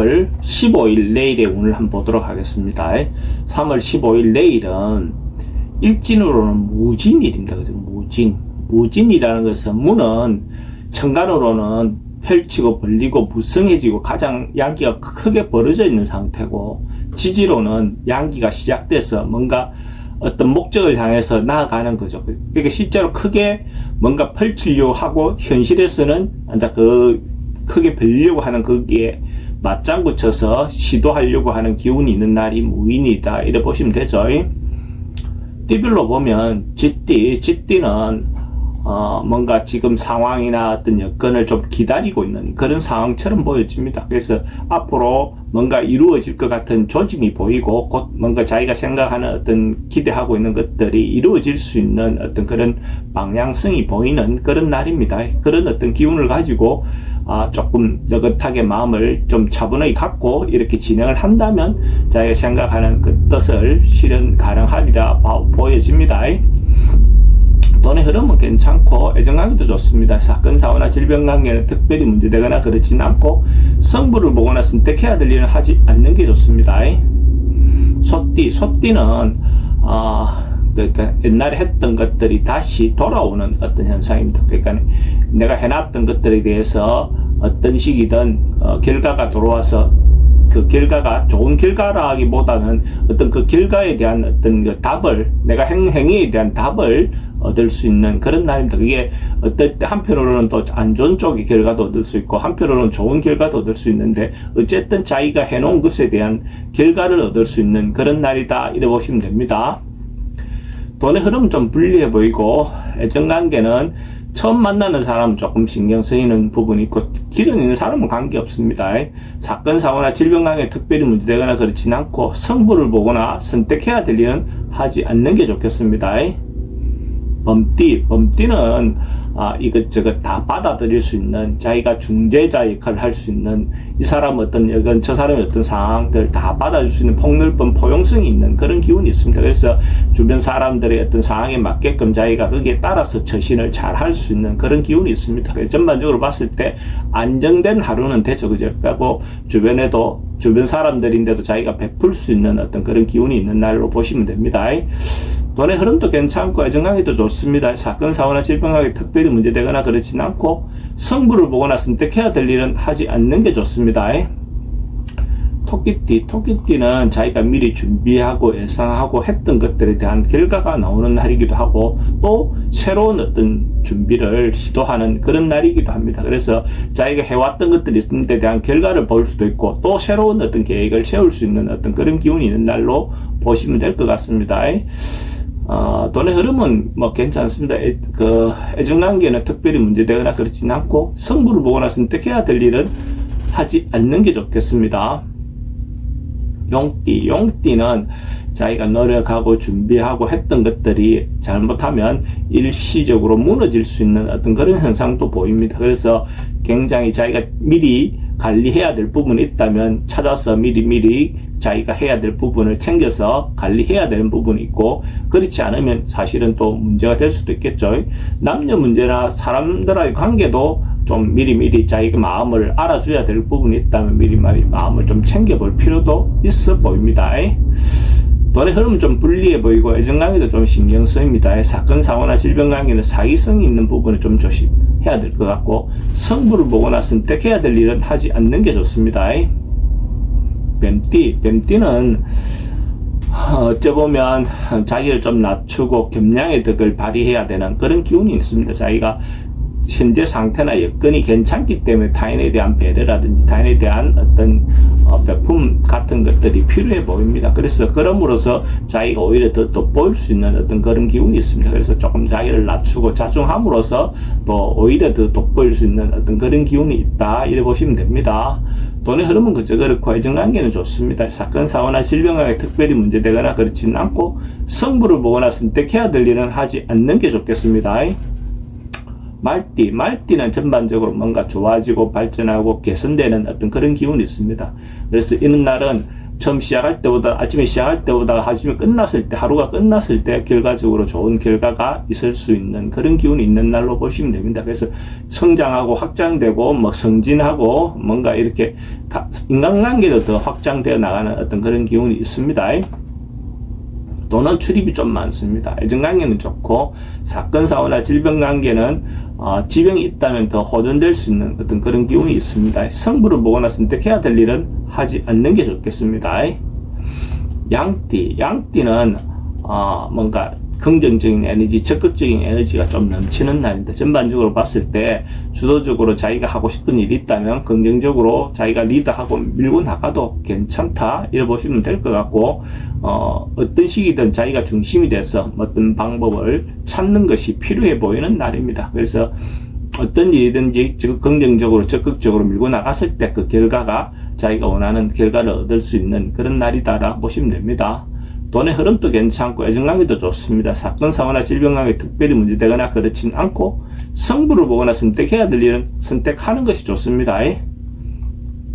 3월 15일 내일의 운을 한번 보도록 하겠습니다. 3월 15일 내일은 일진으로는 무진일입니다. 그죠? 무진이라는 것은 무는 천간으로는 펼치고 벌리고 무성해지고 가장 양기가 크게 벌어져 있는 상태고, 지지로는 양기가 시작돼서 뭔가 어떤 목적을 향해서 나아가는 거죠. 그러니까 실제로 크게 뭔가 펼치려고 하고, 현실에서는 그 크게 벌리려고 하는 거기에 맞장구 쳐서 시도하려고 하는 기운이 있는 날이 무인이다, 이래 보시면 되죠. 띠별로 보면 쥐띠는 뭔가 지금 상황이나 어떤 여건을 좀 기다리고 있는 그런 상황처럼 보여집니다. 그래서 앞으로 뭔가 이루어질 것 같은 조짐이 보이고, 곧 뭔가 자기가 생각하는 어떤 기대하고 있는 것들이 이루어질 수 있는 어떤 그런 방향성이 보이는 그런 날입니다. 그런 어떤 기운을 가지고 조금 느긋하게 마음을 좀 차분하게 갖고 이렇게 진행을 한다면 자기가 생각하는 그 뜻을 실현 가능하리라 보여집니다. 돈의 흐름은 괜찮고 애정관계도 좋습니다. 사건, 사고나 질병 관계는 특별히 문제되거나 그렇지는 않고, 성부를 보거나 선택해야 될 일은 하지 않는 게 좋습니다. 소띠는 그러니까 옛날에 했던 것들이 다시 돌아오는 어떤 현상입니다. 그러니까 내가 해놨던 것들에 대해서 어떤 식이든 결과가 돌아와서 그 결과가 좋은 결과라기보다는 어떤 그 결과에 대한 어떤 그 답을, 내가 행위에 대한 답을 얻을 수 있는 그런 날입니다. 그게 어떨 때 한편으로는 또 안 좋은 쪽의 결과도 얻을 수 있고, 한편으로는 좋은 결과도 얻을 수 있는데, 어쨌든 자기가 해놓은 것에 대한 결과를 얻을 수 있는 그런 날이다, 이래 보시면 됩니다. 돈의 흐름은 좀 불리해 보이고, 애정관계는 처음 만나는 사람은 조금 신경 쓰이는 부분이 있고, 기존에 있는 사람은 관계없습니다. 사건, 사고나 질병 관계에 특별히 문제되거나 그렇진 않고, 성부를 보거나 선택해야 될 일은 하지 않는 게 좋겠습니다. 범띠는 이것저것 다 받아들일 수 있는, 자기가 중재자 역할을 할 수 있는, 이 사람 어떤 여건 저 사람의 어떤 상황들 다 받아줄 수 있는 폭넓은 포용성이 있는 그런 기운이 있습니다. 그래서 주변 사람들의 어떤 상황에 맞게끔 자기가 거기에 따라서 처신을 잘 할 수 있는 그런 기운이 있습니다. 그래서 전반적으로 봤을 때 안정된 하루는 되죠. 그죠? 그리고 주변 사람들인데도 자기가 베풀 수 있는 어떤 그런 기운이 있는 날로 보시면 됩니다. 돈의 흐름도 괜찮고 애정관계도 좋습니다. 사건, 사고나 질병 관계 특별히 문제되거나 그렇진 않고, 성부를 보거나 선택해야 될 일은 하지 않는 게 좋습니다. 토끼띠는 자기가 미리 준비하고 예상하고 했던 것들에 대한 결과가 나오는 날이기도 하고, 또 새로운 어떤 준비를 시도하는 그런 날이기도 합니다. 그래서 자기가 해왔던 것들이 있는 데 대한 결과를 볼 수도 있고, 또 새로운 어떤 계획을 세울 수 있는 어떤 그런 기운이 있는 날로 보시면 될 것 같습니다. 돈의 흐름은 뭐 괜찮습니다. 애정관계는 특별히 문제되거나 그렇진 않고, 성부를 보거나 선택해야 될 일은 하지 않는 게 좋겠습니다. 용띠는 자기가 노력하고 준비하고 했던 것들이 잘못하면 일시적으로 무너질 수 있는 어떤 그런 현상도 보입니다. 그래서 굉장히 자기가 미리 관리해야 될 부분이 있다면 찾아서 미리 자기가 해야 될 부분을 챙겨서 관리해야 되는 부분이 있고, 그렇지 않으면 사실은 또 문제가 될 수도 있겠죠. 남녀 문제나 사람들과의 관계도 좀 미리 자기가 마음을 알아줘야 될 부분이 있다면 미리 마음을 좀 챙겨볼 필요도 있어 보입니다. 돈의 흐름은 좀 불리해 보이고, 애정관계도 좀 신경 쓰입니다. 사건, 사고나 질병 관계는 사기성이 있는 부분을 좀 조심해야 될 것 같고, 성부를 보거나 선택해야 될 일은 하지 않는 게 좋습니다. 뱀띠는 어찌 보면 자기를 좀 낮추고 겸양의 덕을 발휘해야 되는 그런 기운이 있습니다. 자기가 현재 상태나 여건이 괜찮기 때문에 타인에 대한 배려라든지 타인에 대한 어떤 배품 같은 것들이 필요해 보입니다. 그래서 그럼으로써 자기가 오히려 더 돋보일 수 있는 어떤 그런 기운이 있습니다. 그래서 조금 자기를 낮추고 자중함으로써 또 오히려 더 돋보일 수 있는 어떤 그런 기운이 있다, 이래 보시면 됩니다. 돈의 흐름은 그저 그렇고 애정관계는 좋습니다. 사건, 사고나 질병에 특별히 문제되거나 그렇지는 않고, 성부를 보거나 선택해야 될 일은 하지 않는 게 좋겠습니다. 말띠는 전반적으로 뭔가 좋아지고 발전하고 개선되는 어떤 그런 기운이 있습니다. 그래서 이런 날은 처음 시작할 때보다, 아침에 시작할 때보다 아침에 끝났을 때, 하루가 끝났을 때 결과적으로 좋은 결과가 있을 수 있는 그런 기운이 있는 날로 보시면 됩니다. 그래서 성장하고 확장되고, 뭐 성진하고, 뭔가 이렇게 인간관계도 더 확장되어 나가는 어떤 그런 기운이 있습니다. 또는 출입이 좀 많습니다. 애정관계는 좋고, 사건, 사고나 질병 관계는 지병이 있다면 더 호전될 수 있는 어떤 그런 기운이 있습니다. 성부를 보거나 선택해야 될 일은 하지 않는 게 좋겠습니다. 양띠는 뭔가 긍정적인 에너지, 적극적인 에너지가 좀 넘치는 날입니다. 전반적으로 봤을 때 주도적으로 자기가 하고 싶은 일이 있다면 긍정적으로 자기가 리드하고 밀고 나가도 괜찮다 이래 보시면 될 것 같고, 어떤 시기든 자기가 중심이 돼서 어떤 방법을 찾는 것이 필요해 보이는 날입니다. 그래서 어떤 일이든지 긍정적으로 적극적으로 밀고 나갔을 때 그 결과가 자기가 원하는 결과를 얻을 수 있는 그런 날이다라고 보시면 됩니다. 돈의 흐름도 괜찮고 애정관계도 좋습니다. 사건, 사고나 질병관계 특별히 문제되거나 그렇진 않고, 성부를 보거나 선택해야 될 일은 선택하는 것이 좋습니다.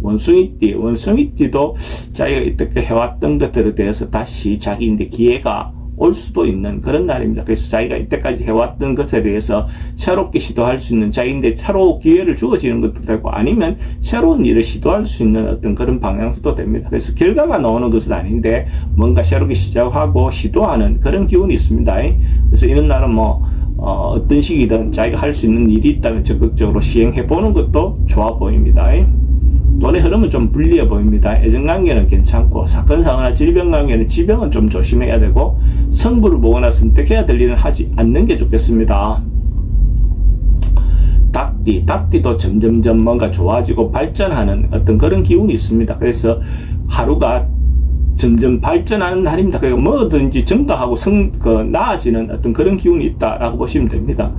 원숭이띠도 자기가 이렇게 해왔던 것들에 대해서 다시 자기인데 기회가 올 수도 있는 그런 날입니다. 그래서 자기가 이때까지 해왔던 것에 대해서 새롭게 시도할 수 있는, 자기인데 새로 기회를 주어지는 것도 되고, 아니면 새로운 일을 시도할 수 있는 어떤 그런 방향도 됩니다. 그래서 결과가 나오는 것은 아닌데 뭔가 새롭게 시작하고 시도하는 그런 기운이 있습니다. 그래서 이런 날은 어떤 시기든 자기가 할 수 있는 일이 있다면 적극적으로 시행해 보는 것도 좋아 보입니다. 돈의 흐름은 좀 불리해 보입니다. 애정관계는 괜찮고, 사건, 사고나 질병관계는 지병은 좀 조심해야 되고, 성부를 보거나 선택해야 될 일은 하지 않는 게 좋겠습니다. 닭띠도 점점점 뭔가 좋아지고 발전하는 어떤 그런 기운이 있습니다. 그래서 하루가 점점 발전하는 날입니다. 그러니까 뭐든지 증가하고 나아지는 어떤 그런 기운이 있다라고 보시면 됩니다.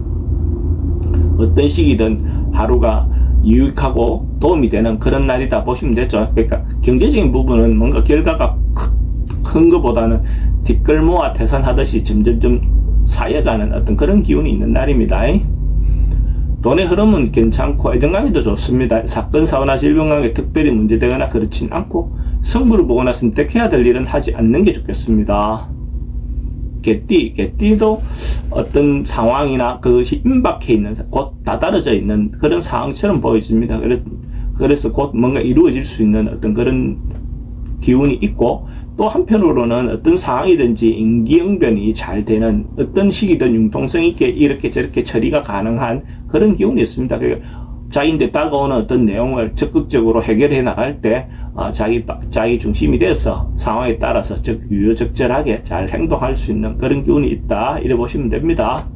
어떤 시기든 하루가 유익하고 도움이 되는 그런 날이다 보시면 되죠. 그러니까 경제적인 부분은 뭔가 결과가 큰 것보다는 뒷걸 모아 태산하듯이 점점점 쌓여가는 어떤 그런 기운이 있는 날입니다. 돈의 흐름은 괜찮고 애정관계도 좋습니다. 사건, 사고나 질병관계 특별히 문제되거나 그렇진 않고, 성부를 보거나 선택해야 될 일은 하지 않는 게 좋겠습니다. 개띠도 어떤 상황이나 그것이 임박해 있는, 곧 다다라져 있는 그런 상황처럼 보여집니다. 그래서 곧 뭔가 이루어질 수 있는 어떤 그런 기운이 있고, 또 한편으로는 어떤 상황이든지 임기응변이 잘 되는, 어떤 시기든 융통성 있게 이렇게 저렇게 처리가 가능한 그런 기운이 있습니다. 자기인데 다가오는 어떤 내용을 적극적으로 해결해 나갈 때 자기 중심이 돼서 상황에 따라서 유효적절하게 잘 행동할 수 있는 그런 기운이 있다 이래 보시면 됩니다.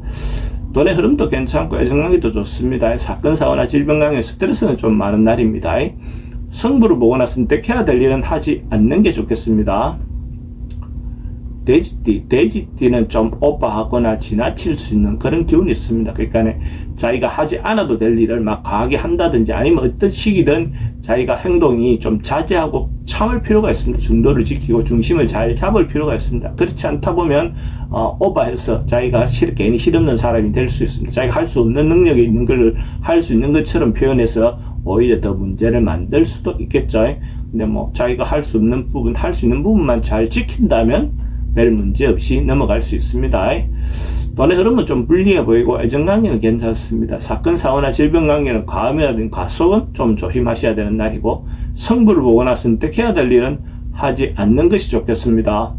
돈의 흐름도 괜찮고 애정관계도 좋습니다. 사건, 사고나 질병관계 스트레스는 좀 많은 날입니다. 성부를 보거나 선택해야 될 일은 하지 않는 게 좋겠습니다. 돼지띠는 좀 오버하거나 지나칠 수 있는 그런 기운이 있습니다. 그러니까 자기가 하지 않아도 될 일을 막 과하게 한다든지, 아니면 어떤 시기든 자기가 행동이 좀 자제하고 참을 필요가 있습니다. 중도를 지키고 중심을 잘 잡을 필요가 있습니다. 그렇지 않다 보면 오버해서 자기가 괜히 실없는 사람이 될 수 있습니다. 자기가 할 수 없는 능력이 있는 걸 할 수 있는 것처럼 표현해서 오히려 더 문제를 만들 수도 있겠죠. 근데 자기가 할 수 있는 부분만 잘 지킨다면 별 문제 없이 넘어갈 수 있습니다. 돈의 흐름은 좀 불리해 보이고 애정관계는 괜찮습니다. 사건, 사고나 질병관계는 과음이라든지 과속은 좀 조심하셔야 되는 날이고, 성부를 보거나 선택해야 될 일은 하지 않는 것이 좋겠습니다.